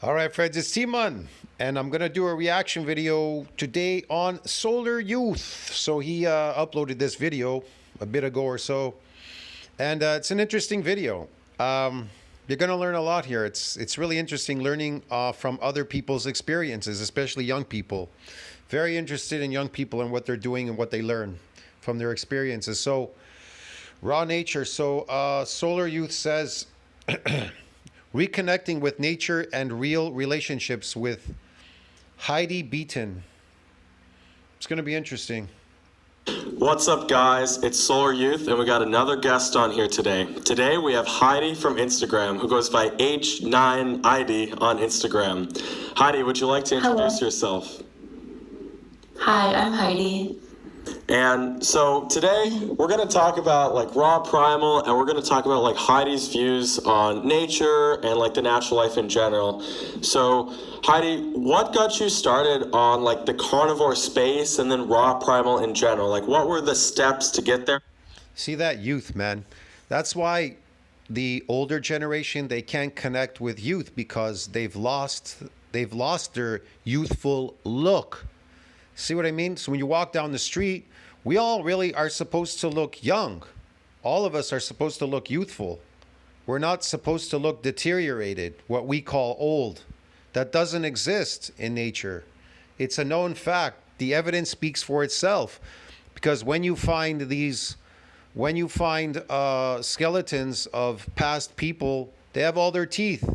All right, friends, it's Timon, and I'm going to do a reaction video today on Solar Youth. So he uploaded this video a bit ago or so, and it's an interesting video. You're going to learn a lot here. It's really interesting learning from other people's experiences, especially young people. Very interested in young people and what they're doing and what they learn from their experiences. So, raw nature. So, Solar Youth says, reconnecting with nature and real relationships with heidibeaton. It's going to be interesting. What's up, guys? It's Solar Youth, and we got another guest on here today. Today we have Heidi from Instagram, who goes by H9ID on Instagram. Heidi, would you like to introduce yourself? Hi, I'm Heidi. And so today we're going to talk about like raw primal, and we're going to talk about like Heidi's views on nature and like the natural life in general. So Heidi, what got you started on like the carnivore space and then raw primal in general? Like what were the steps to get there? See that youth, man. That's why the older generation, they can't connect with youth because they've lost their youthful look. See what I mean? So when you walk down the street, we all really are supposed to look young. All of us are supposed to look youthful. We're not supposed to look deteriorated, what we call old. That doesn't exist in nature. It's a known fact. The evidence speaks for itself. Because when you find skeletons of past people, they have all their teeth.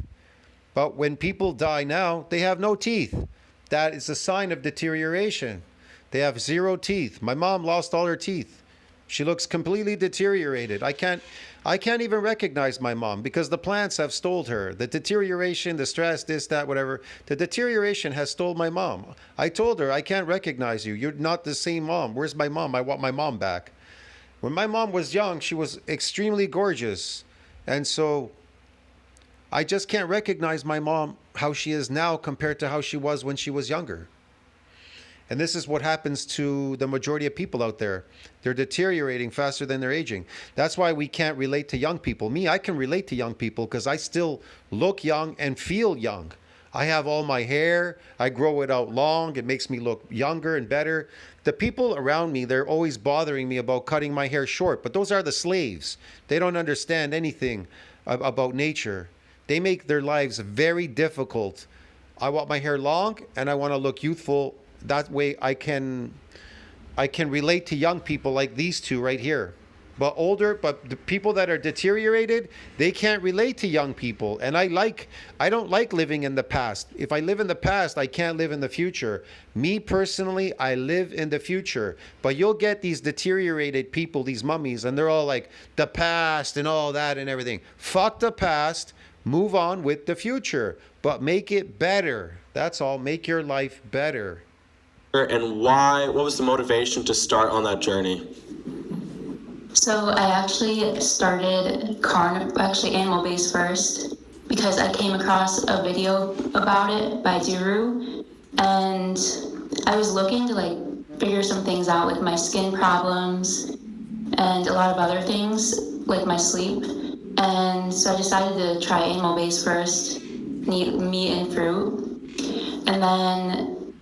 But when people die now, they have no teeth. That is a sign of deterioration. They have zero teeth. My mom lost all her teeth. She looks completely deteriorated. I can't even recognize my mom because the plants have stole her. The deterioration, the stress, this, that, whatever. The deterioration has stole my mom. I told her, I can't recognize you. You're not the same mom. Where's my mom? I want my mom back. When my mom was young, she was extremely gorgeous. And so I just can't recognize my mom how she is now compared to how she was when she was younger. And this is what happens to the majority of people out there. They're deteriorating faster than they're aging. That's why we can't relate to young people. Me, I can relate to young people because I still look young and feel young. I have all my hair. I grow it out long. It makes me look younger and better. The people around me, they're always bothering me about cutting my hair short. But those are the slaves. They don't understand anything about nature. They make their lives very difficult. I want my hair long and I want to look youthful. That way I can relate to young people like these two right here. But the people that are deteriorated, they can't relate to young people. And I don't like living in the past. If I live in the past, I can't live in the future. Me personally, I live in the future. But you'll get these deteriorated people, these mummies, and they're all like the past and all that and everything. Fuck the past. Move on with the future, but make it better. That's all. Make your life better. And why? What was the motivation to start on that journey? So I actually started animal-based first because I came across a video about it by Duru, and I was looking to like figure some things out, like my skin problems and a lot of other things, like my sleep. And so I decided to try animal-based first, meat and fruit. And then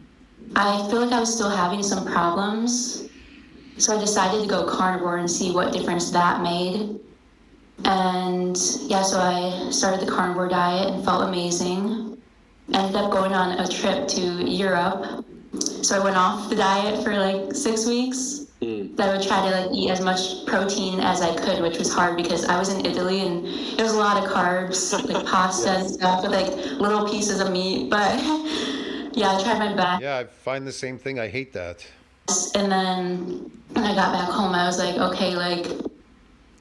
I feel like I was still having some problems. So I decided to go carnivore and see what difference that made. And yeah, so I started the carnivore diet and felt amazing. Ended up going on a trip to Europe. So I went off the diet for like 6 weeks. That I would try to like eat as much protein as I could, which was hard because I was in Italy and it was a lot of carbs, like pasta and stuff with like little pieces of meat. But yeah, I tried my best. Yeah, I find the same thing. I hate that. And then when I got back home, I was like, okay, like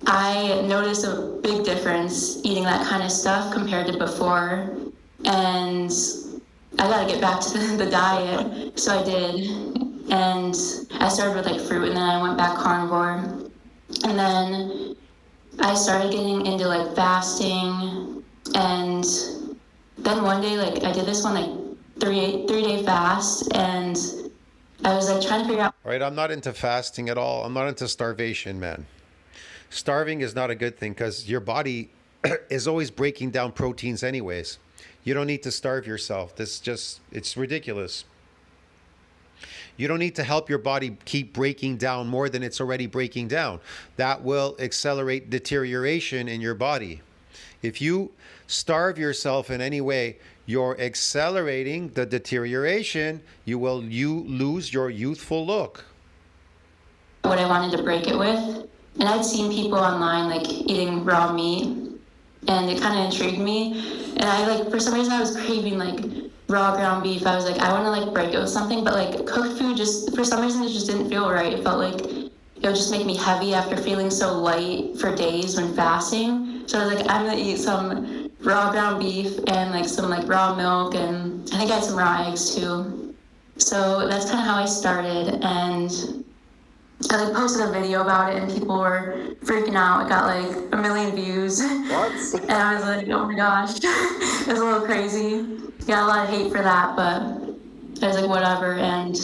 I noticed a big difference eating that kind of stuff compared to before. And I got to get back to the diet. So I did. And I started with like fruit and then I went back carnivore. And then I started getting into like fasting. And then one day, like I did this one like three-day fast, and I was like trying to figure out. All right, I'm not into fasting at all. I'm not into starvation, man. Starving is not a good thing because your body is always breaking down proteins anyways. You don't need to starve yourself. It's ridiculous. You don't need to help your body keep breaking down more than it's already breaking down. That will accelerate deterioration in your body. If you starve yourself in any way, you're accelerating the deterioration. You lose your youthful look. What I wanted to break it with. And I'd seen people online like eating raw meat, and it kind of intrigued me. And I like, for some reason I was craving like raw ground beef. I was like, I want to like break it with something, but like cooked food just, for some reason it just didn't feel right. It felt like it would just make me heavy after feeling so light for days when fasting. So I was like, I'm gonna eat some raw ground beef and like some like raw milk, and I think I had some raw eggs too. So that's kind of how I started, and I like posted a video about it and people were freaking out. It got like 1 million views. What? And I was like, oh my gosh, it was a little crazy. Got a lot of hate for that, but I was like, whatever. And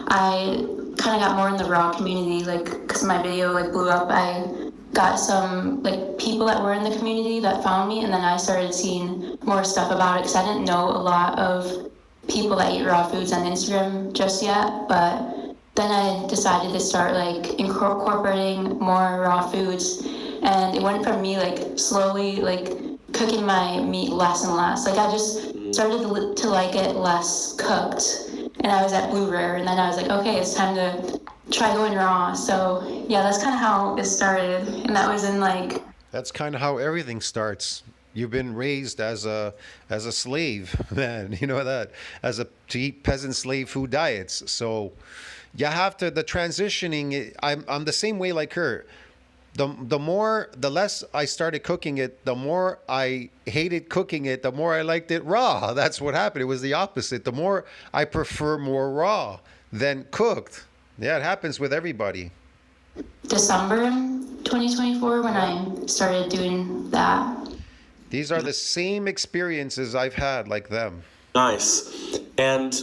I kind of got more in the raw community, like, because my video like blew up. I got some like people that were in the community that found me, and then I started seeing more stuff about it because I didn't know a lot of people that eat raw foods on Instagram just yet, but then I decided to start like incorporating more raw foods, and it went from me like slowly like cooking my meat less and less. Like I just started to like it less cooked, and I was at Blue Rare, and then I was like, okay, it's time to try going raw. So yeah, that's kind of how it started, and that was in like. That's kind of how everything starts. You've been raised as a slave, man. You know that, to eat peasant slave food diets. So you have to, the transitioning. I'm the same way like her. The less I started cooking it, the more I hated cooking it, the more I liked it raw. That's what happened. It was the opposite. The more I prefer more raw than cooked. Yeah, it happens with everybody. December 2024 when I started doing that. These are the same experiences I've had like them. Nice. And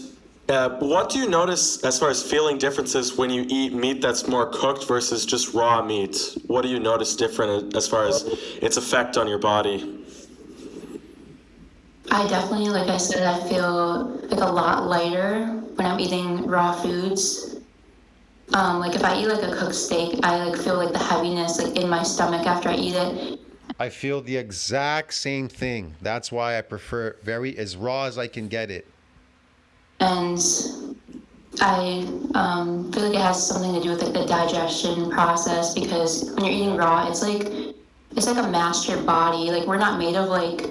what do you notice as far as feeling differences when you eat meat that's more cooked versus just raw meat? What do you notice different as far as its effect on your body? I definitely, like I said, I feel like a lot lighter when I'm eating raw foods. Like if I eat like a cooked steak, I like feel like the heaviness like in my stomach after I eat it. I feel the exact same thing. That's why I prefer as raw as I can get it. And I feel like it has something to do with like the digestion process, because when you're eating raw, it's like a master body. Like we're not made of like,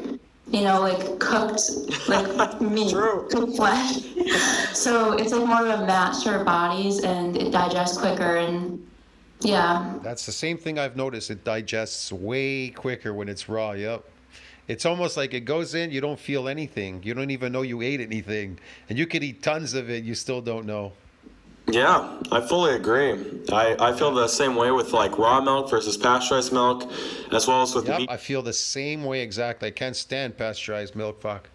like cooked like meat, cooked flesh. So it's like more of a match to our bodies, and it digests quicker, and yeah. That's the same thing I've noticed. It digests way quicker when it's raw. Yep. It's almost like it goes in, you don't feel anything. You don't even know you ate anything. And you could eat tons of it, you still don't know. Yeah, I fully agree. I feel the same way with like raw milk versus pasteurized milk, as well as with meat. I feel the same way exactly. I can't stand pasteurized milk, fuck.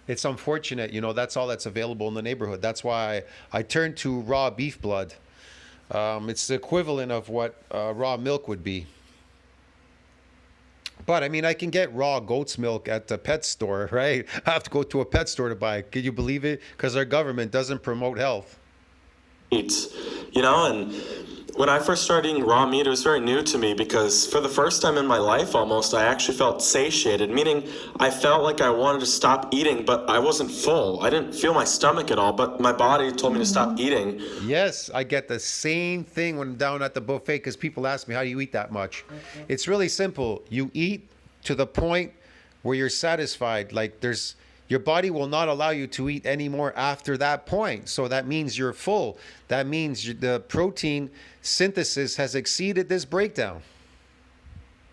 It's unfortunate, that's all that's available in the neighborhood. That's why I turned to raw beef blood. It's the equivalent of what raw milk would be. But I mean, I can get raw goat's milk at the pet store, right? I have to go to a pet store to buy it. Can you believe it? Because our government doesn't promote health. And when I first started eating raw meat, it was very new to me because for the first time in my life almost, I actually felt satiated, meaning I felt like I wanted to stop eating, but I wasn't full. I didn't feel my stomach at all, but my body told me to stop eating. Yes, I get the same thing when I'm down at the buffet because people ask me, how do you eat that much? It's really simple. You eat to the point where you're satisfied. Like your body will not allow you to eat anymore after that point. So that means you're full. That means the protein synthesis has exceeded this breakdown.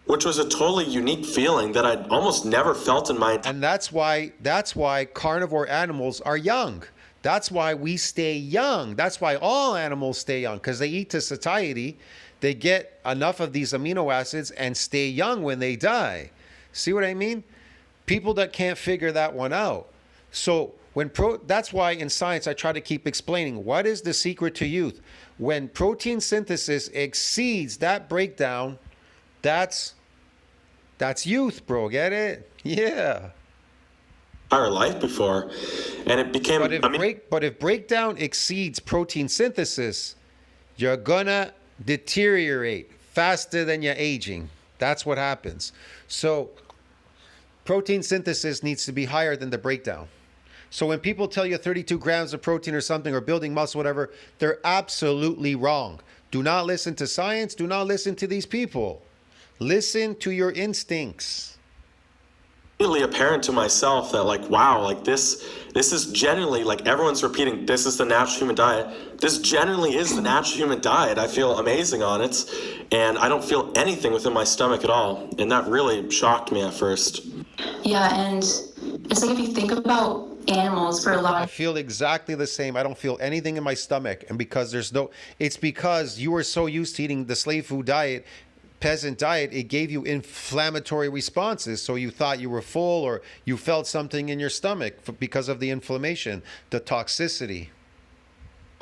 Which was a totally unique feeling that I'd almost never felt in my entire. And that's why carnivore animals are young. That's why we stay young. That's why all animals stay young, because they eat to satiety. They get enough of these amino acids and stay young when they die. See what I mean? People that can't figure that one out. So that's why in science I try to keep explaining what is the secret to youth. When protein synthesis exceeds that breakdown, that's youth, bro. Get it? Yeah. entire life before. And it became, But if breakdown exceeds protein synthesis, you're gonna deteriorate faster than you're aging. That's what happens. So protein synthesis needs to be higher than the breakdown. So when people tell you 32 grams of protein or something, or building muscle, whatever, they're absolutely wrong. Do not listen to science. Do not listen to these people. Listen to your instincts. immediately apparent to myself that, like, wow, like this is genuinely, like, everyone's repeating, this is the natural human diet. This generally is the natural human diet. I feel amazing on it, and I don't feel anything within my stomach at all. And that really shocked me at first. Yeah, and it's like if you think about animals for a lot I of feel exactly the same. I don't feel anything in my stomach. And because it's because you were so used to eating the slave food diet, peasant diet, it gave you inflammatory responses. So you thought you were full, or you felt something in your stomach because of the inflammation, the toxicity.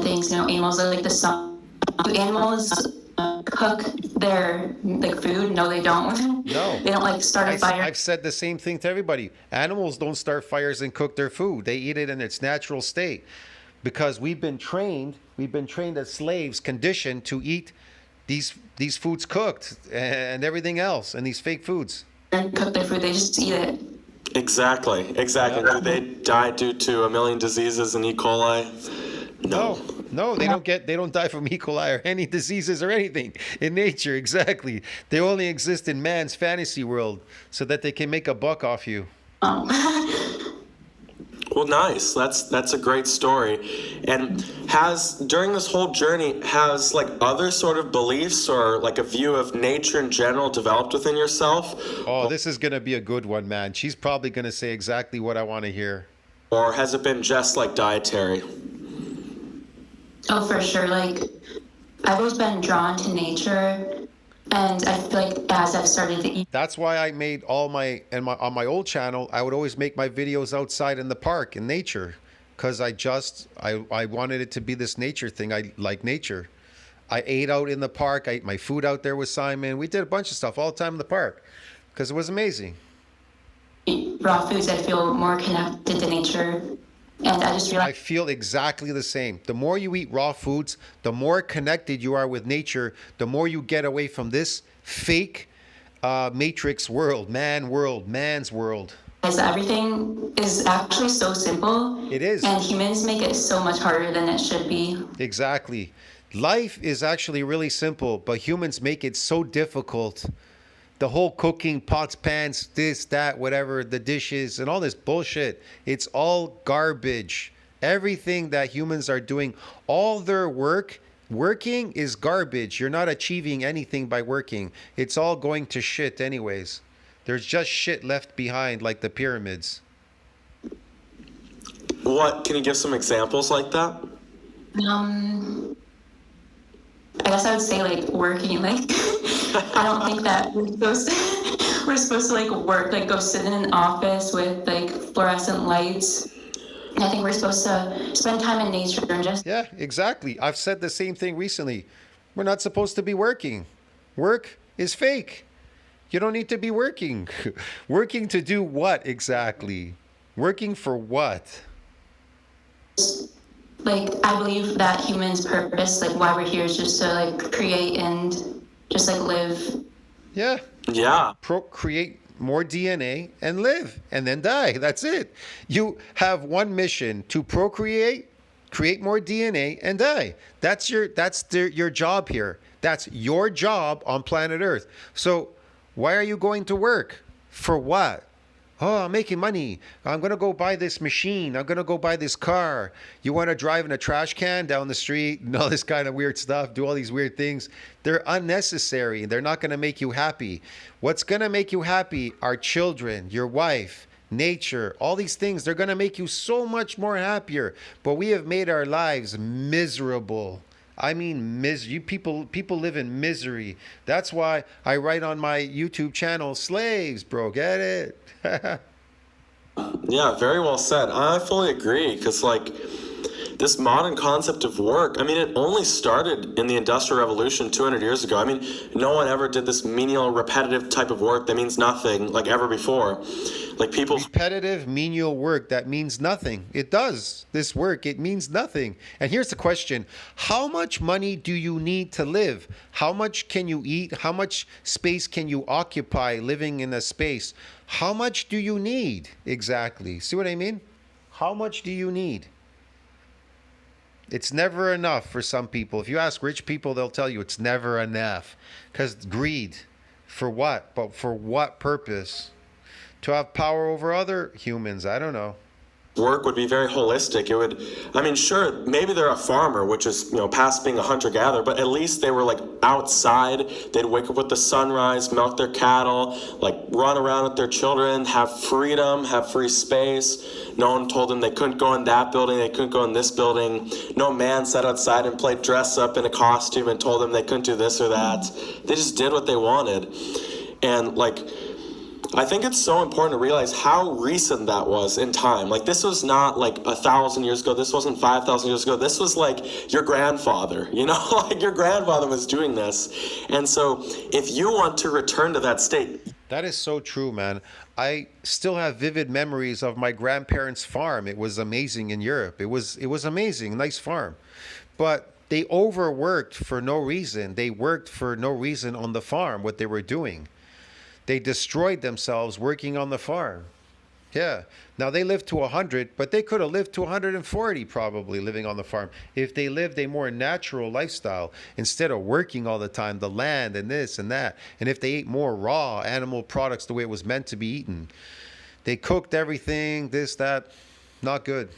things, animals are like the sun. Do animals cook their like food? No, they don't. No. They don't like start a fire. I've said the same thing to everybody. Animals don't start fires and cook their food. They eat it in its natural state, because we've been trained as slaves, conditioned to eat these foods cooked and everything else, and these fake foods. And cook their food, they just eat it. Exactly. Yeah. Do they die due to a million diseases and E. coli? No, they don't die from E. coli or any diseases or anything in nature. Exactly. They only exist in man's fantasy world so that they can make a buck off you. Well, nice. That's a great story. And during this whole journey, has like other sort of beliefs or like a view of nature in general developed within yourself? Oh, this is going to be a good one, man. She's probably going to say exactly what I want to hear. Or has it been just like dietary? Oh, for sure. Like, I've always been drawn to nature, and I feel like as I've started to eat. That's why I made on my old channel, I would always make my videos outside in the park in nature, because I wanted it to be this nature thing. I like nature. I ate out in the park. I ate my food out there with Simon. We did a bunch of stuff all the time in the park because it was amazing. Raw foods, I feel more connected to nature. And I just I realized feel exactly the same. The more you eat raw foods, the more connected you are with nature, the more you get away from this fake matrix world, man's world. everything is actually so simple. It is. And humans make it so much harder than it should be. Exactly. Life is actually really simple, but humans make it so difficult. The whole cooking, pots, pans, this, that, whatever, the dishes, and all this bullshit. It's all garbage. Everything that humans are doing, all their working is garbage. You're not achieving anything by working. It's all going to shit anyways. There's just shit left behind, like the pyramids. What, can you give some examples like that? I guess I would say like working, like I don't think that we're supposed to like work, like go sit in an office with like fluorescent lights. And I think we're supposed to spend time in nature and just. Yeah, exactly. I've said the same thing recently. We're not supposed to be working. Work is fake. You don't need to be working. Working to do what exactly? Working for what? Like, I believe that humans' purpose, like why we're here, is just to like create and just like live. Yeah. Yeah. Procreate more DNA and live, and then die. That's it. You have one mission: to procreate, create more DNA, and die. That's your job here. That's your job on planet Earth. So why are you going to work? For what? Oh, I'm making money. I'm going to go buy this machine. I'm going to go buy this car. You want to drive in a trash can down the street and all this kind of weird stuff, do all these weird things. They're unnecessary. They're not going to make you happy. What's going to make you happy are children, your wife, nature, all these things. They're going to make you so much more happier. But we have made our lives miserable. I mean, people live in misery. That's why I write on my YouTube channel, slaves, bro, get it? Yeah, very well said. I fully agree, because like this modern concept of work, I mean, it only started in the Industrial Revolution 200 years ago. I mean, no one ever did this menial, repetitive type of work that means nothing like ever before. like people. Repetitive menial work that means nothing. It does. This work, it means nothing. And here's the question: how much money do you need to live? How much can you eat? How much space can you occupy living in a space? How much do you need exactly? See what I mean? How much do you need? It's never enough for some people. If you ask rich people, they'll tell you it's never enough. Because greed. For what? But for what purpose? To have power over other humans? I don't know. Work would be very holistic. It would, I mean, sure, maybe they're a farmer, which is, past being a hunter-gatherer, but at least they were like outside. They'd wake up with the sunrise, milk their cattle, like run around with their children, have freedom, have free space. No one told them they couldn't go in that building, they couldn't go in this building. No man sat outside and played dress up in a costume and told them they couldn't do this or that. They just did what they wanted. And like, I think it's so important to realize how recent that was in time. Like, this was not like 1,000 years ago. This wasn't 5,000 years ago. This was like your grandfather, like your grandfather was doing this. And so if you want to return to that state. That is so true, man. I still have vivid memories of my grandparents' farm. It was amazing in Europe. It was amazing. Nice farm. But they overworked for no reason. They worked for no reason on the farm, what they were doing. They destroyed themselves working on the farm. Yeah. Now they lived to 100, but they could have lived to 140 probably living on the farm if they lived a more natural lifestyle instead of working all the time, the land and this and that. And if they ate more raw animal products the way it was meant to be eaten, they cooked everything, this, that, not good.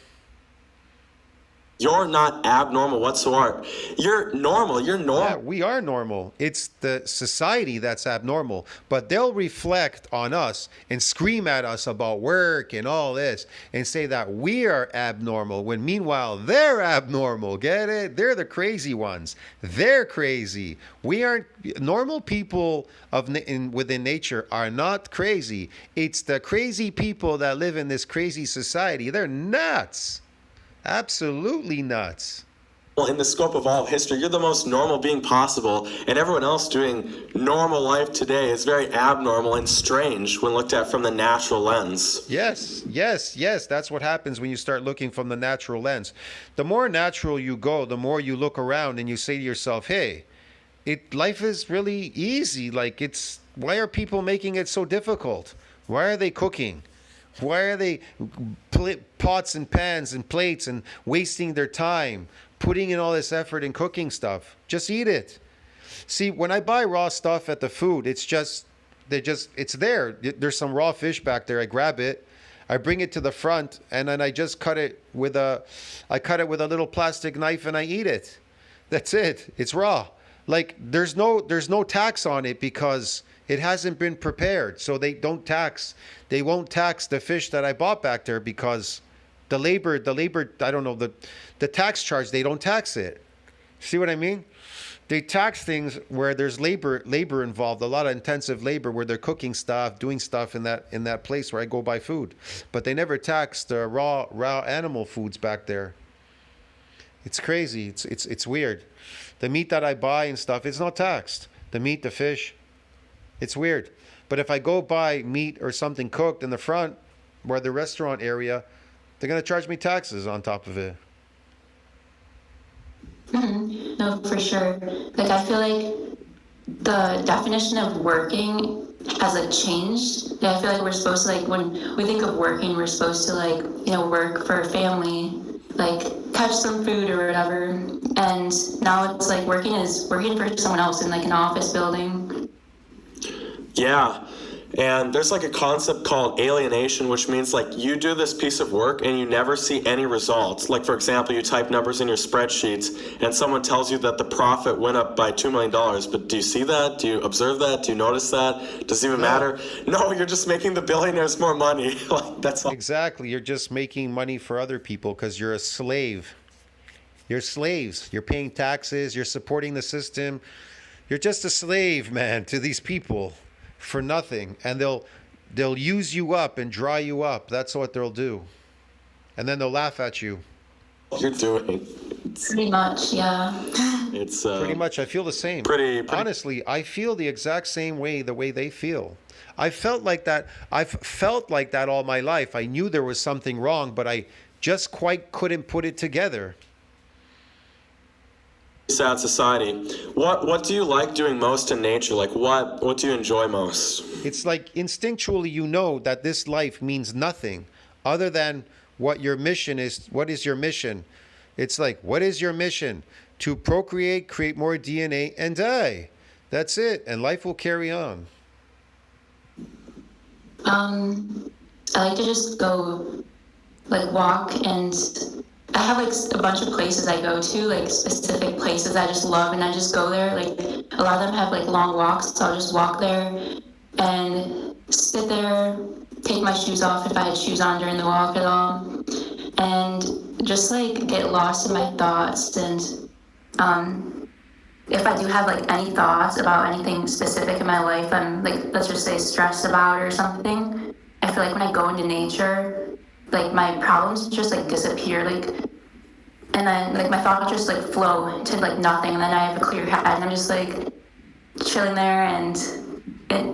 You're not abnormal whatsoever. You're normal. You're normal. Yeah, we are normal. It's the society that's abnormal. But they'll reflect on us and scream at us about work and all this and say that we are abnormal when meanwhile they're abnormal. Get it? They're the crazy ones. They're crazy. We aren't. Normal people within nature are not crazy. It's the crazy people that live in this crazy society. They're nuts. Absolutely nuts. Well, in the scope of all of history, you're the most normal being possible, and everyone else doing normal life today is very abnormal and strange when looked at from the natural lens. Yes. That's what happens when you start looking from the natural lens. The more natural you go, the more you look around and you say to yourself, hey, life is really easy. Why are people making it so difficult? Why are they cooking? Why are they pots and pans and plates and wasting their time, putting in all this effort in cooking stuff? Just eat it. See, when I buy raw stuff at the food, it's there. There's some raw fish back there. I grab it, I bring it to the front, and then I just cut it with a little plastic knife and I eat it. That's it. It's raw. Like there's no tax on it because it hasn't been prepared, so they won't tax the fish that I bought back there because the labor, I don't know, the tax charge, they don't tax it. See what I mean? They tax things where there's labor involved, a lot of intensive labor where they're cooking stuff, doing stuff in that place where I go buy food. But they never tax the raw animal foods back there. It's crazy. It's weird. The meat that I buy and stuff, it's not taxed. The meat, the fish, it's weird. But if I go buy meat or something cooked in the front, where the restaurant area, they're going to charge me taxes on top of it. No, for sure. Like, I feel like the definition of working has changed. I feel like we're supposed to, when we think of working, we're supposed to work for a family, catch some food or whatever. And now it's working is working for someone else in an office building. Yeah. And there's a concept called alienation, which means you do this piece of work and you never see any results. For example, you type numbers in your spreadsheets and someone tells you that the profit went up by $2 million. But do you see that? Do you observe that? Do you notice that? Does it even matter? No, you're just making the billionaires more money. That's all. Exactly. You're just making money for other people because you're a slave. You're slaves. You're paying taxes. You're supporting the system. You're just a slave, man, to these people. For nothing, and they'll use you up and dry you up. That's what they'll do, and then they'll laugh at you. You're doing pretty much, yeah. It's Pretty much, I feel the same. pretty. Honestly, I feel the exact same way, the way they feel. I felt like that. I've felt like that all my life. I knew there was something wrong, but I just quite couldn't put it together. Sad society. What do you like doing most in nature? Like what do you enjoy most? It's like instinctually you know that this life means nothing other than what your mission is. What is your mission? It's like, what is your mission? To procreate, create more DNA, and die. That's it. And life will carry on. I like to just go, like, walk, and I have like a bunch of places I go to, like specific places I just love, and I just go there. Like a lot of them have like long walks, so I'll just walk there and sit there, take my shoes off if I had shoes on during the walk at all, and just like get lost in my thoughts. And if I do have like any thoughts about anything specific in my life, I'm like, let's just say stressed about or something, I feel like when I go into nature, like my problems just like disappear, like, and then like my thoughts just like flow to like nothing, and then I have a clear head, and I'm just like chilling there and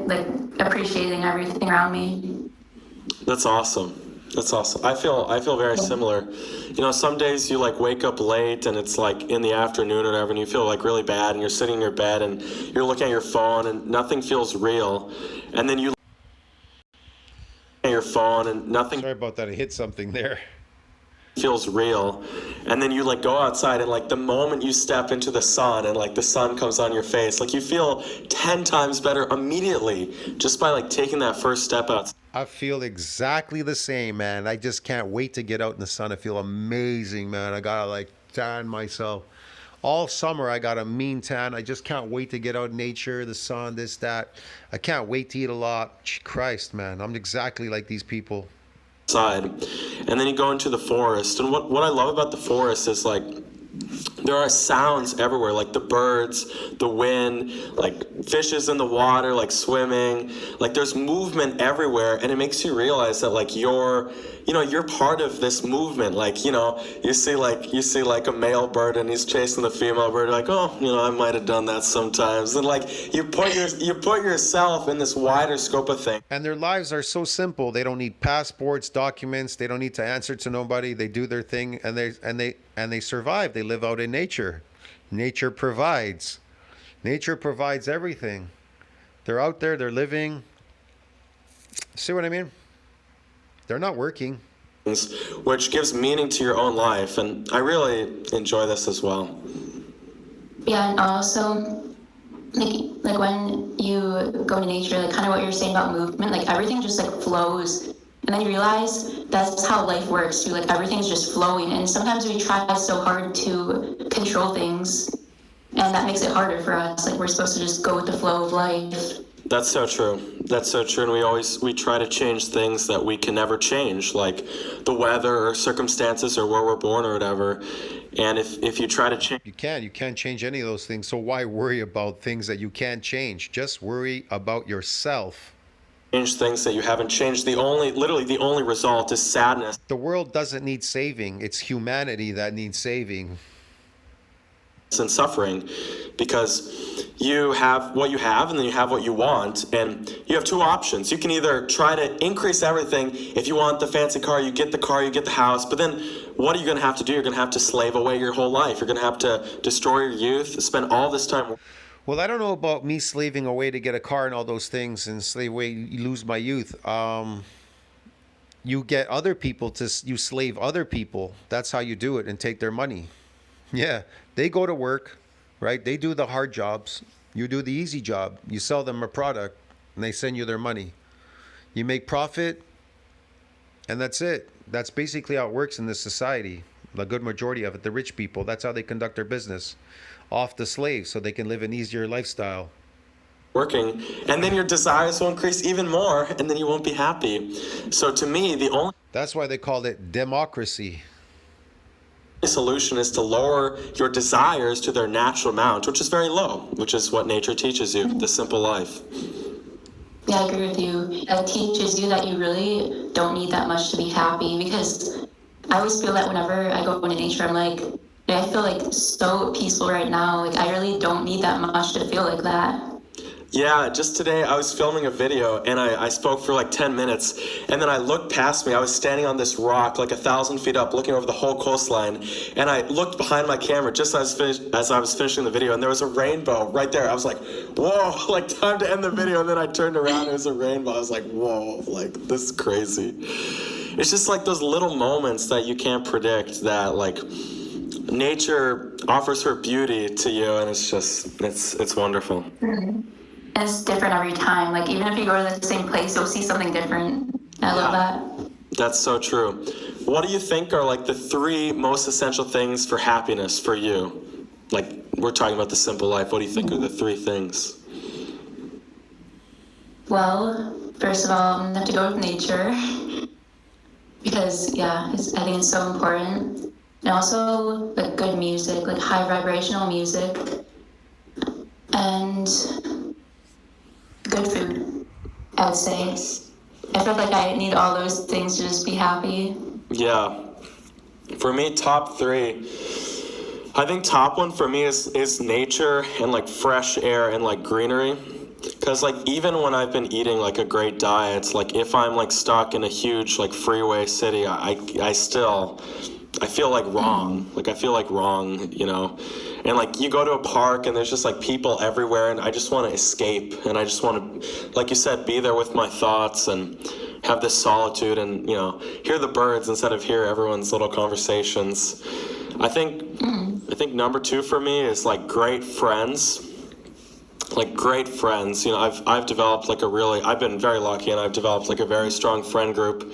like appreciating everything around me. That's awesome. That's awesome. I feel very similar. You know, some days you like wake up late and it's like in the afternoon or whatever, and you feel like really bad, and you're sitting in your bed and you're looking at your phone and nothing feels real, and then you look at your phone and nothing Sorry about that. I hit something there. feels real, and then you like go outside, and like the moment you step into the sun and like the sun comes on your face, like you feel 10 times better immediately just by like taking that first step out. I feel exactly the same, man. I just can't wait to get out in the sun. I feel amazing, man. I gotta like tan myself. All summer I got a mean tan. I just can't wait to get out in nature, the sun, this, that. I can't wait to eat a lot. Christ, man. I'm exactly like these people. Outside, and then you go into the forest, and what I love about the forest is like there are sounds everywhere, like the birds, the wind, like fishes in the water, like swimming, like there's movement everywhere, and it makes you realize that like you're part of this movement. Like, you see like a male bird and he's chasing the female bird, like, oh, I might have done that sometimes, and like you put yourself in this wider scope of things. And their lives are so simple. They don't need passports, documents. They don't need to answer to nobody. They do their thing, and they survive. They live out in nature. Nature provides. Nature provides everything. They're out there. They're living. See what I mean? They're not working. Which gives meaning to your own life, and I really enjoy this as well. Yeah, and also like when you go to nature, like kind of what you're saying about movement, like everything just like flows, and then you realize that's how life works too. Like everything's just flowing, and sometimes we try so hard to control things, and that makes it harder for us. Like we're supposed to just go with the flow of life. That's so true. That's so true. And we try to change things that we can never change, like the weather or circumstances or where we're born or whatever. And if you try to change, You can't change any of those things. So why worry about things that you can't change? Just worry about yourself. things that you haven't changed, literally the only result is sadness The world doesn't need saving. It's humanity that needs saving. and suffering, because you have what you have and then you have what you want, and you have two options. You can either try to increase everything. If you want the fancy car, you get the house, but then what are you going to have to do? You're going to have to slave away your whole life. You're going to have to destroy your youth, spend all this time. Well, I don't know about me slaving away to get a car and all those things and slave away, lose my youth. You get other people you slave other people. That's how you do it, and take their money. Yeah, they go to work, right? They do the hard jobs. You do the easy job. You sell them a product, and they send you their money. You make profit, and that's it. That's basically how it works in this society. The good majority of it, the rich people, that's how they conduct their business. Off the slaves so they can live an easier lifestyle. Working, and then your desires will increase even more, and then you won't be happy. So to me, the only That's why they called it democracy. solution is to lower your desires to their natural amount, which is very low, which is what nature teaches you, the simple life. Yeah, I agree with you. It teaches you that you really don't need that much to be happy, because I always feel that whenever I go into nature, I'm like, I feel like so peaceful right now. Like I really don't need that much to feel like that. Yeah, just today I was filming a video and I spoke for like 10 minutes, and then I looked past me. I was standing on this rock like 1,000 feet up looking over the whole coastline, and I looked behind my camera just as I was finishing the video, and there was a rainbow right there. I was like, whoa, like time to end the video, and then I turned around and it was a rainbow. I was like, whoa, like this is crazy. It's just like those little moments that you can't predict that like nature offers her beauty to you, and it's wonderful. And it's different every time. Like even if you go to the same place, you'll see something different. I love that. That's so true. What do you think are like the 3 most essential things for happiness for you? Like we're talking about the simple life. What do you think are the 3 things? Well, first of all, I'm gonna have to go with nature because I think it's so important. And also like good music, like high vibrational music, and good food, I would say. I feel like I need all those things to just be happy. Yeah. For me, top 3. I think top 1 for me is nature and like fresh air and like greenery. Because like even when I've been eating like a great diet, it's like if I'm like stuck in a huge like freeway city, I feel like wrong. Like I feel like wrong, you know. And like you go to a park and there's just like people everywhere, and I just want to escape, and I just want to, like you said, be there with my thoughts and have this solitude and, you know, hear the birds instead of hear everyone's little conversations. I think number 2 for me is like great friends. Like great friends, you know, I've developed like I've been very lucky, and I've developed like a very strong friend group,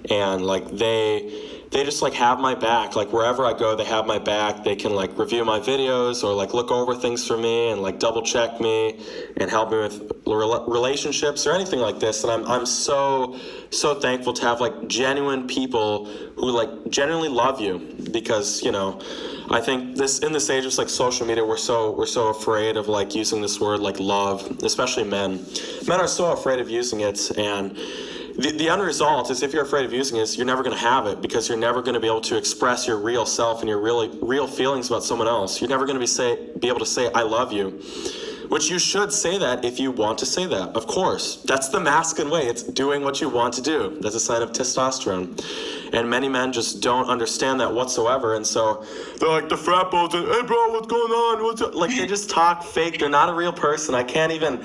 and like they just like have my back. Like wherever I go, they have my back. They can like review my videos or like look over things for me and like double check me and help me with relationships or anything like this. And I'm so thankful to have like genuine people who like genuinely love you, because, you know, I think in this age of like social media, we're so afraid of like using this word like love, especially men. Men are so afraid of using it, and the end result is if you're afraid of using it, you're never going to have it, because you're never going to be able to express your real self and your real feelings about someone else. You're never going to be able to say I love you, which you should say that if you want to say that. Of course, that's the masculine way. It's doing what you want to do. That's a sign of testosterone. And many men just don't understand that whatsoever, and so they're like the frat boys and, hey bro, what's going on? Like they just talk fake. They're not a real person. I can't even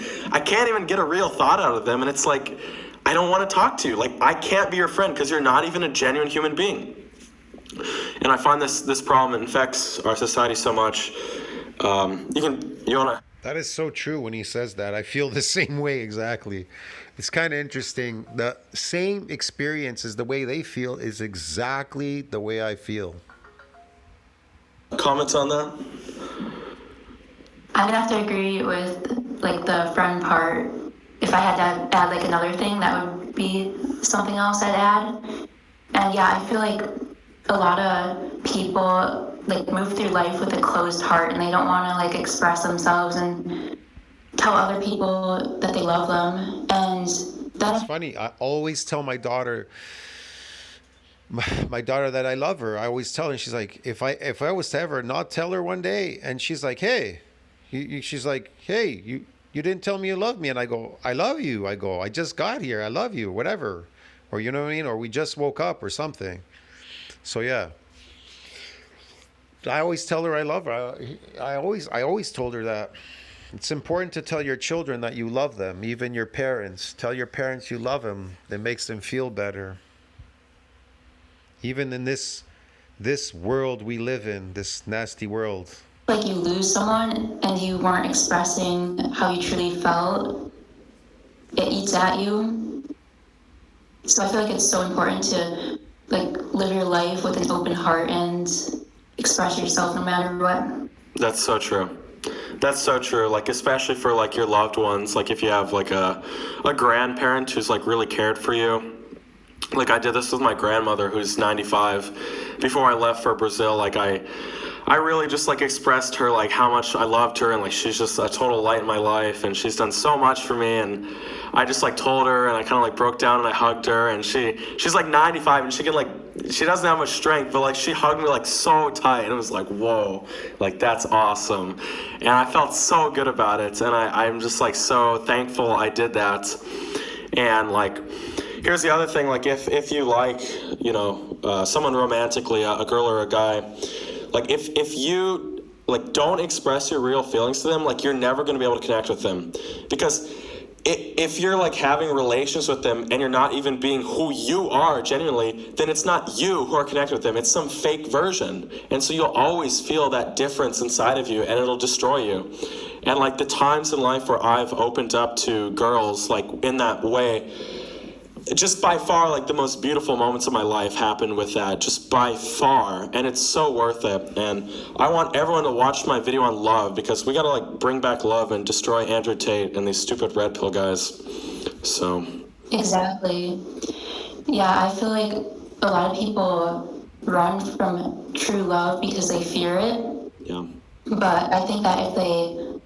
get a real thought out of them, and it's like, I don't want to talk to you. Like I can't be your friend because you're not even a genuine human being. And I find this problem infects our society so much. That is so true when he says that. I feel the same way exactly. It's kind of interesting. The same experiences, the way they feel is exactly the way I feel. Comments on that? I'm gonna have to agree with like the friend part. If I had to add like another thing, that would be something else I'd add. And yeah, I feel like a lot of people like move through life with a closed heart, and they don't want to like express themselves and tell other people that they love them. And that's funny. I always tell my daughter that I love her. I always tell her, and she's like, if I was to ever not tell her one day, and she's like, hey, she's like, hey, you didn't tell me you love me. And I go, I love you. I go, I just got here. I love you, whatever. Or you know what I mean? Or we just woke up or something. So yeah. I always tell her I love her. I always told her that. It's important to tell your children that you love them, even your parents. Tell your parents you love them. It makes them feel better. Even in this world we live in, this nasty world. Like you lose someone and you weren't expressing how you truly felt, it eats at you. So I feel like it's so important to like live your life with an open heart and express yourself no matter what. That's so true. That's so true. Like especially for like your loved ones, like if you have like a grandparent who's like really cared for you, like I did this with my grandmother who's 95. Before I left for Brazil, like I really just like expressed her like how much I loved her, and like she's just a total light in my life, and she's done so much for me. And I just like told her, and I kind of like broke down and I hugged her, and she's like 95 and she doesn't have much strength, but like she hugged me like so tight, and it was like, whoa, like that's awesome. And I felt so good about it, and I'm just like so thankful I did that. And like, here's the other thing, like if you like, you know, someone romantically, a girl or a guy, like if you like don't express your real feelings to them, like you're never going to be able to connect with them. Because if you're like having relations with them and you're not even being who you are genuinely, then it's not you who are connected with them, it's some fake version. And so you'll always feel that difference inside of you, and it'll destroy you. And like the times in life where I've opened up to girls like in that way, just by far like the most beautiful moments of my life happened with that, just by far, and it's so worth it. And I want everyone to watch my video on love, because we gotta like bring back love and destroy Andrew Tate and these stupid red pill guys. So Exactly. Yeah, I feel like a lot of people run from true love because they fear it. yeah. But I think that if they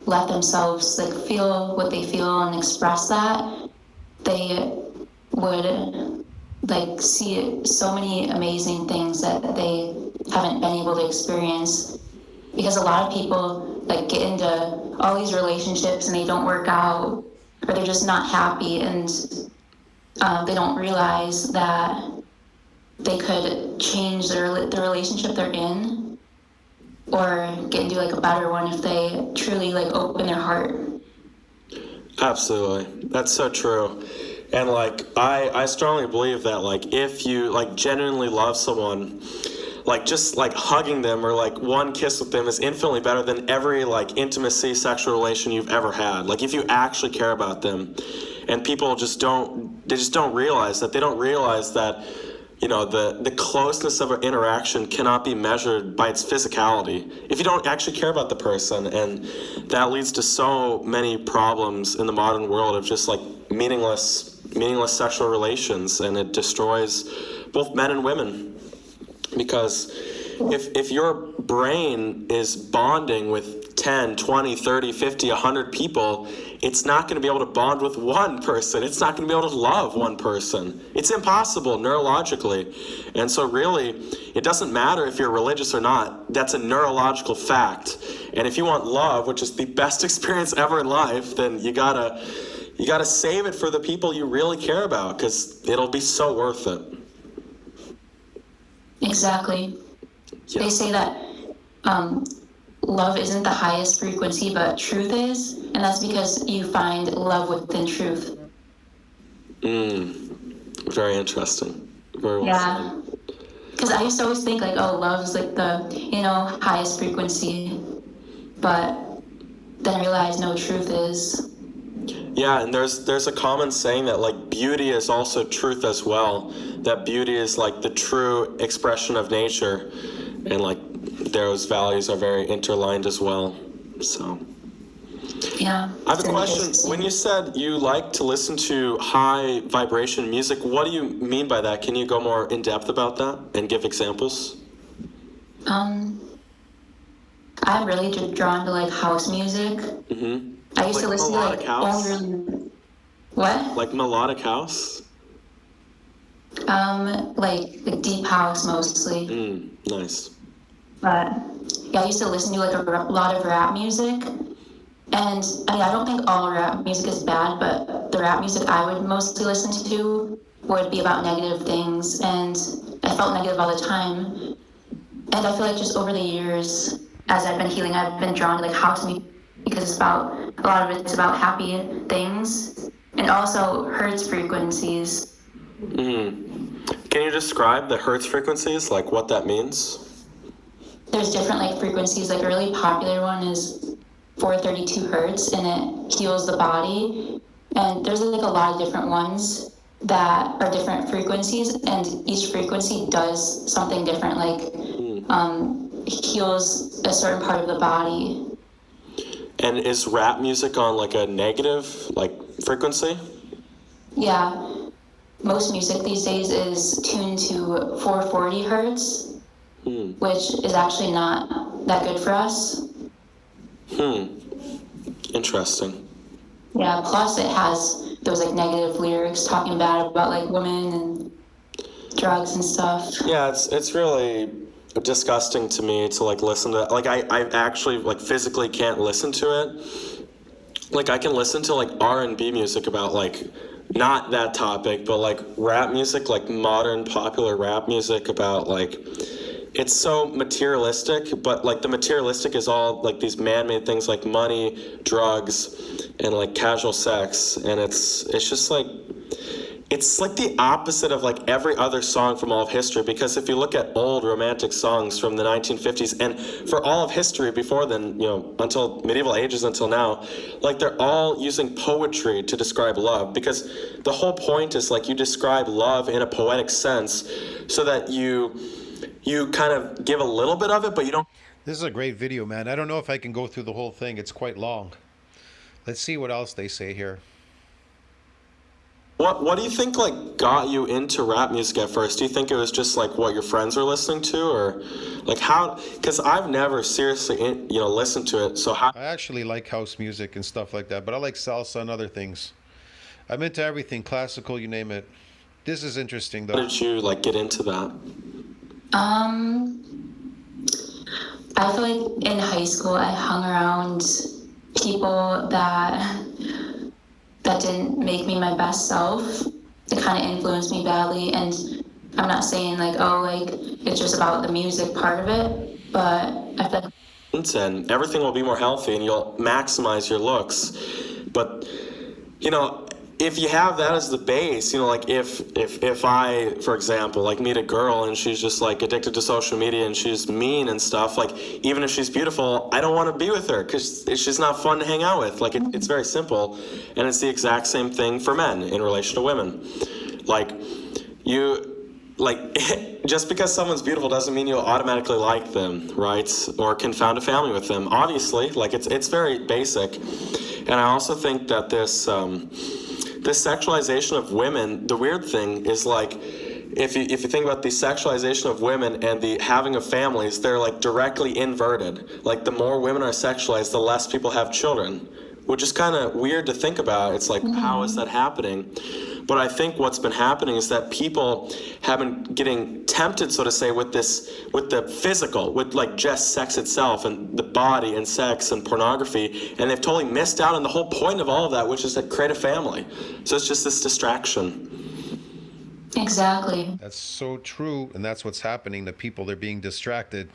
let themselves like feel what they feel and express that, they would like see so many amazing things that they haven't been able to experience. Because a lot of people like get into all these relationships and they don't work out, or they're just not happy, and they don't realize that they could change the relationship they're in, or get into like a better one if they truly like open their heart. Absolutely. That's so true. And like I strongly believe that like if you like genuinely love someone, like just like hugging them or like one kiss with them is infinitely better than every like intimacy sexual relation you've ever had. Like if you actually care about them. And people just don't realize that. They don't realize that, you know, the closeness of an interaction cannot be measured by its physicality if you don't actually care about the person. And that leads to so many problems in the modern world of just like meaningless sexual relations, and it destroys both men and women. Because if your brain is bonding with 10, 20, 30, 50, 100 people, it's not going to be able to bond with one person. It's not going to be able to love one person. It's impossible neurologically. And so really, it doesn't matter if you're religious or not. That's a neurological fact. And if you want love, which is the best experience ever in life, then you gotta save it for the people you really care about, because it'll be so worth it. Exactly. Yeah. They say that love isn't the highest frequency, but truth is, and that's because you find love within truth. Very interesting. Very well said. Because I used to always think like, oh, love is like the, you know, highest frequency, but then I realized no, truth is. Yeah, and there's a common saying that like beauty is also truth as well. That beauty is like the true expression of nature, and like those values are very interlined as well. So Yeah. I have a question. When you said you like to listen to high vibration music, what do you mean by that? Can you go more in depth about that and give examples? I'm really just drawn to like house music. Mm-hmm. I used to listen to like house? only what? Like melodic house? Like deep house mostly. Nice. But yeah, I used to listen to like a lot of rap music. And I mean, I don't think all rap music is bad, but the rap music I would mostly listen to would be about negative things, and I felt negative all the time. And I feel like just over the years, as I've been healing, I've been drawn to like house music because it's about, a lot of it's about happy things, and also Hertz frequencies. Can you describe the Hertz frequencies, like what that means? There's different like frequencies. Like a really popular one is 432 Hertz, and it heals the body. And there's like a lot of different ones that are different frequencies, and each frequency does something different, like heals a certain part of the body. And is rap music on like a negative like frequency? Yeah. most music these days is tuned to 440 hertz, which is actually not that good for us. Interesting. Yeah, plus it has those like negative lyrics talking bad about like women and drugs and stuff. Yeah, it's really disgusting to me to like listen to, like I actually like physically can't listen to it. Like I can listen to like R&B music about like not that topic, but like rap music, like modern popular rap music about like, it's so materialistic, but like the materialistic is all like these man-made things like money, drugs, and like casual sex, and it's just like, it's like the opposite of like every other song from all of history, because if you look at old romantic songs from the 1950s and for all of history before then, you know, until medieval ages until now, like they're all using poetry to describe love, because the whole point is like you describe love in a poetic sense so that you kind of give a little bit of it, but you don't. This is a great video, man. I don't know if I can go through the whole thing. It's quite long. Let's see what else they say here. What do you think like got you into rap music at first? Do you think it was just like what your friends were listening to, or like how? Because I've never seriously listened to it. So how? I actually like house music and stuff like that, but I like salsa and other things. I'm into everything, classical, you name it. This is interesting, How though. did you like get into that? I feel like in high school I hung around people that didn't make me my best self. It kind of influenced me badly, and I'm not saying like, oh, like it's just about the music part of it, but I feel like And everything will be more healthy, and you'll maximize your looks. But you know, if you have that as the base, you know, like if I, for example, like meet a girl and she's just like addicted to social media and she's mean and stuff, like even if she's beautiful, I don't want to be with her because it's just not fun to hang out with. Like it's very simple, and it's the exact same thing for men in relation to women. Like just because someone's beautiful doesn't mean you'll automatically like them, right? Or can found a family with them. Obviously, like it's very basic. And I also think that this sexualization of women, the weird thing is like, if you think about the sexualization of women and the having of families, they're like directly inverted. Like the more women are sexualized, the less people have children, which is kind of weird to think about. It's like, how is that happening? But I think what's been happening is that people have been getting tempted, so to say, with the physical, with like just sex itself and the body and sex and pornography, and they've totally missed out on the whole point of all of that, which is to create a family. So it's just this distraction. exactly. That's so true, and that's what's happening. The people, they're being distracted.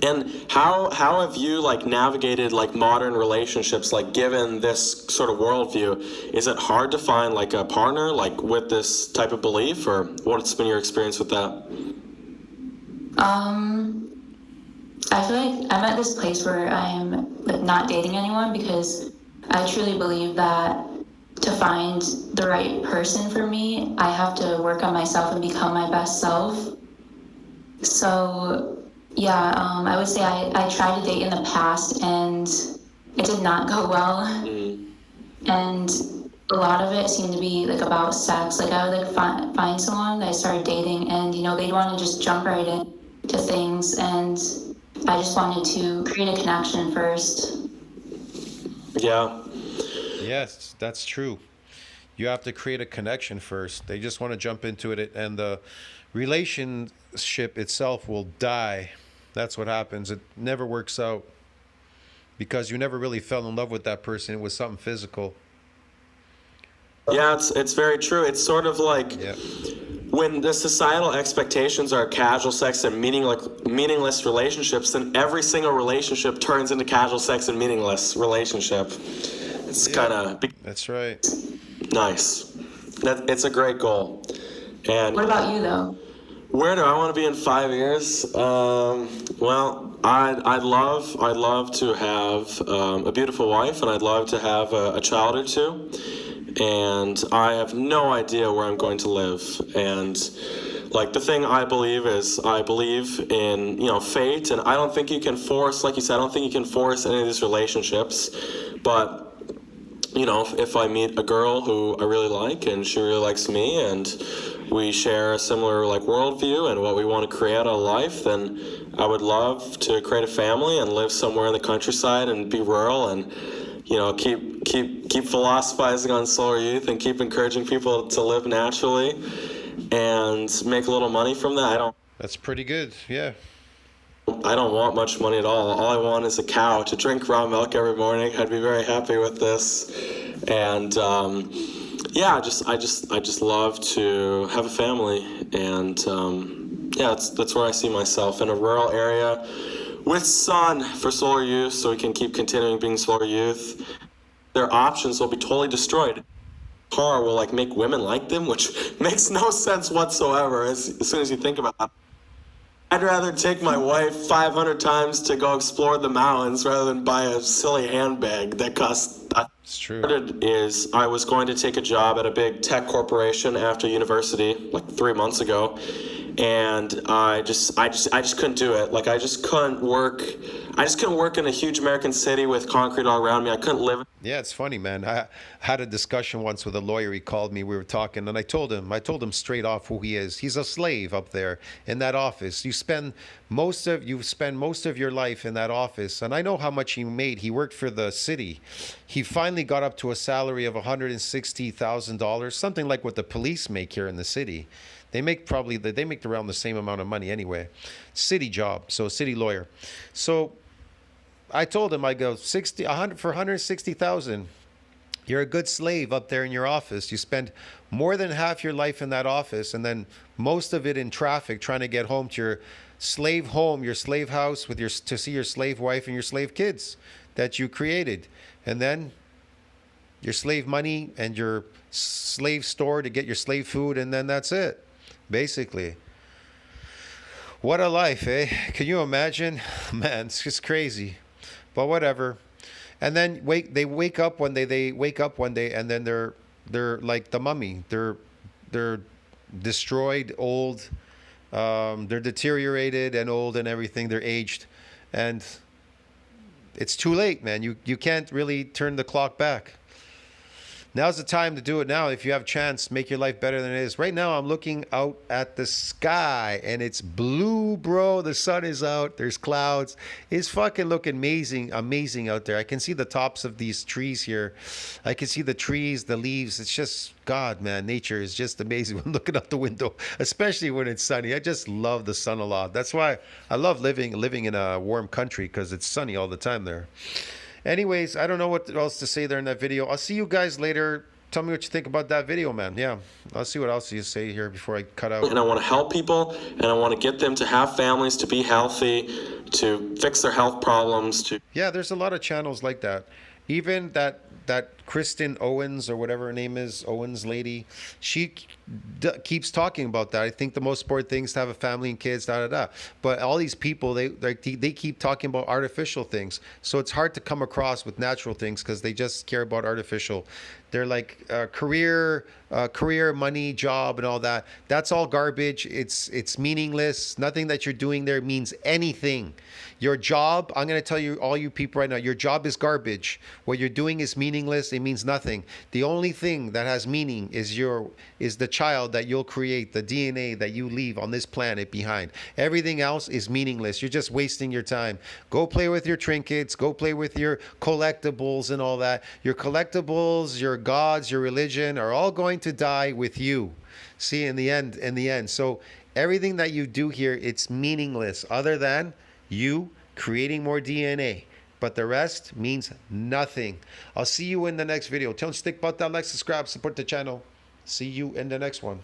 And how have you like navigated like modern relationships, like given this sort of worldview? Is it hard to find like a partner like with this type of belief, or what's been your experience with that? I feel like I'm at this place where I'm like not dating anyone because I truly believe that to find the right person for me, I have to work on myself and become my best self. So yeah, I would say I tried to date in the past and it did not go well. And a lot of it seemed to be like about sex. Like I would like find someone that I started dating and, you know, they'd want to just jump right into things. And I just wanted to create a connection first. Yeah. Yes, that's true. You have to create a connection first. They just want to jump into it, and the relationship itself will die. That's what happens. It never works out because you never really fell in love with that person. It was something physical. Yeah, it's very true. It's sort of like when the societal expectations are casual sex and meaningless relationships, then every single relationship turns into casual sex and meaningless relationship. It's kind of That's right. nice. It's a great goal. And What about you though? where do I want to be in 5 years? Well, I'd love to have a beautiful wife, and I'd love to have a child or two. And I have no idea where I'm going to live. And like the thing I believe is I believe in, you know, fate, and I don't think you can force, like you said, I don't think you can force any of these relationships. But if I meet a girl who I really like and she really likes me and we share a similar like worldview and what we want to create out of life, then I would love to create a family and live somewhere in the countryside and be rural and keep philosophizing on solar youth and keep encouraging people to live naturally and make a little money from that. That's pretty good. Yeah. I don't want much money at all. All I want is a cow to drink raw milk every morning. I'd be very happy with this. And yeah, I just love to have a family. And yeah, that's where I see myself, in a rural area with sun for solar youth, so we can keep continuing being solar youth. Their options will be totally destroyed. Car will like make women like them, which makes no sense whatsoever as soon as you think about it. I'd rather take my wife 500 times to go explore the mountains rather than buy a silly handbag that costs. It's true. Is I was going to take a job at a big tech corporation after university like 3 months ago, and I just couldn't do it. Like I just couldn't work in a huge American city with concrete all around me. I couldn't live. Yeah, it's funny, man. I had a discussion once with a lawyer. He called me. We were talking, and I told him straight off who he is. He's a slave up there in that office. You spend most of your life in that office, and I know how much he made. He worked for the city. He finally got up to a salary of $160,000, something like what the police make here in the city. They make around the same amount of money anyway. City job, so city lawyer. So I told him, I go, 100 for 160,000. You're a good slave up there in your office. You spend more than half your life in that office, and then most of it in traffic trying to get home to your slave home, your slave house to see your slave wife and your slave kids that you created. And then your slave money and your slave store to get your slave food, and then that's it, basically. What a life, eh? Can you imagine? Man, it's just crazy. But whatever. And then they wake up one day, and then they're like the mummy. They're destroyed, old. They're deteriorated and old and everything. They're aged, and it's too late, man. You can't really turn the clock back. Now's the time to do it now. If you have a chance, make your life better than it is. Right now, I'm looking out at the sky, and it's blue, bro. The sun is out. There's clouds. It's fucking looking amazing out there. I can see the tops of these trees here. I can see the trees, the leaves. It's just, God, man, nature is just amazing when looking out the window, especially when it's sunny. I just love the sun a lot. That's why I love living in a warm country, because it's sunny all the time there. Anyways, I don't know what else to say there in that video. I'll see you guys later. Tell me what you think about that video, man. Yeah, I'll see what else you say here before I cut out. And I want to help people, and I want to get them to have families, to be healthy, to fix their health problems. Yeah, there's a lot of channels like that. Even that Kristen Owens, or whatever her name is, Owens lady, she keeps talking about that. I think the most important thing is to have a family and kids, But all these people, they keep talking about artificial things. So it's hard to come across with natural things, because they just care about artificial. They're like career, money, job, and all that. That's all garbage. It's meaningless. Nothing that you're doing there means anything. Your job, I'm going to tell you, all you people right now, your job is garbage. What you're doing is meaningless. It means nothing. The only thing that has meaning is the child that you'll create, the DNA that you leave on this planet behind. Everything else is meaningless. You're just wasting your time. Go play with your trinkets. Go play with your collectibles and all that. Your collectibles, your gods, your religion are all going to die with you. See, in the end. So everything that you do here, it's meaningless, other than you creating more DNA. But the rest means nothing. I'll see you in the next video. Tell them to stick about that, like, subscribe, support the channel. See you in the next one.